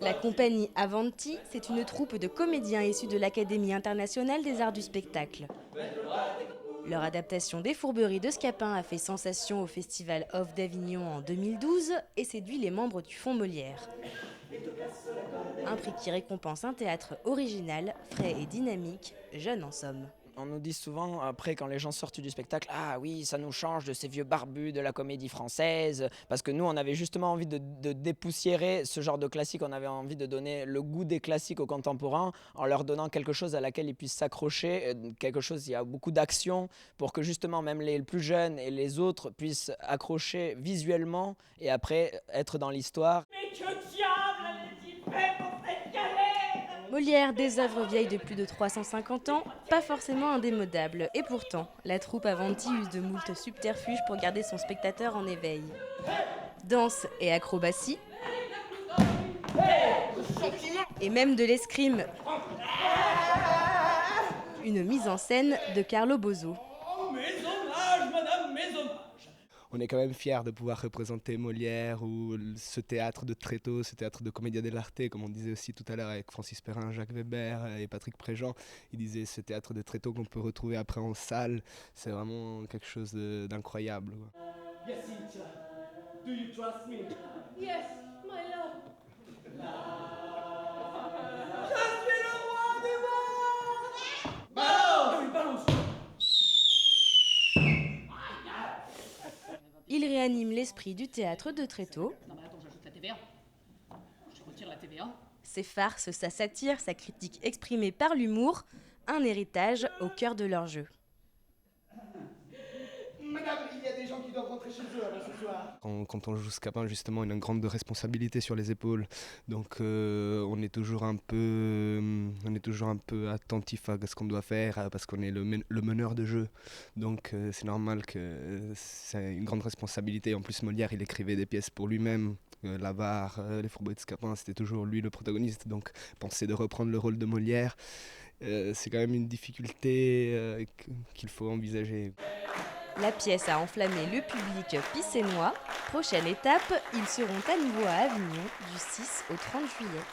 La compagnie Avanti, c'est une troupe de comédiens issus de l'Académie internationale des arts du spectacle. Leur adaptation des Fourberies de Scapin a fait sensation au Festival Off d'Avignon en 2012 et séduit les membres du Fonds Molière. Un prix qui récompense un théâtre original, frais et dynamique, jeune en somme. On nous dit souvent, après, quand les gens sortent du spectacle, ah oui, ça nous change de ces vieux barbus de la comédie française. Parce que nous, on avait justement envie de dépoussiérer ce genre de classique. On avait envie de donner le goût des classiques aux contemporains en leur donnant quelque chose à laquelle ils puissent s'accrocher, quelque chose, il y a beaucoup d'action pour que justement même les plus jeunes et les autres puissent accrocher visuellement et après être dans l'histoire. Mais que diable avait-il fait pour cette galère? Molière, des œuvres vieilles de plus de 350 ans, pas forcément indémodables. Et pourtant, la troupe Avanti use de moult subterfuges pour garder son spectateur en éveil. Danse et acrobatie, et même de l'escrime. Une mise en scène de Carlo Bozzo. Oh, mes hommages, madame, mes hommages. On est quand même fiers de pouvoir représenter Molière ou ce théâtre de Tréteaux, ce théâtre de Commedia dell'arte, comme on disait aussi tout à l'heure avec Francis Perrin, Jacques Weber et Patrick Préjean. Ils disaient ce théâtre de Tréteaux qu'on peut retrouver après en salle, c'est vraiment quelque chose d'incroyable. Yes, Cynthia. Do you trust me? Yes, my love. Je suis le roi des morts. Balance, balance. Il réanime l'esprit du théâtre de Tréteaux. Non mais attends, j'ajoute la TVA. Je retire la TVA. Ses farces, sa satire, sa critique exprimée par l'humour, un héritage au cœur de leur jeu. Madame, il y a des gens qui doivent rentrer chez eux avant ce soir. Quand on joue Scapin, justement, il a une grande responsabilité sur les épaules. Donc on est toujours un peu attentif à ce qu'on doit faire parce qu'on est le meneur de jeu. Donc c'est normal que c'est une grande responsabilité. En plus, Molière, il écrivait des pièces pour lui-même. L'Avare, les Fourberies de Scapin, c'était toujours lui le protagoniste. Donc penser de reprendre le rôle de Molière, c'est quand même une difficulté qu'il faut envisager. La pièce a enflammé le public pissénois. Prochaine étape, ils seront à nouveau à Avignon du 6 au 30 juillet.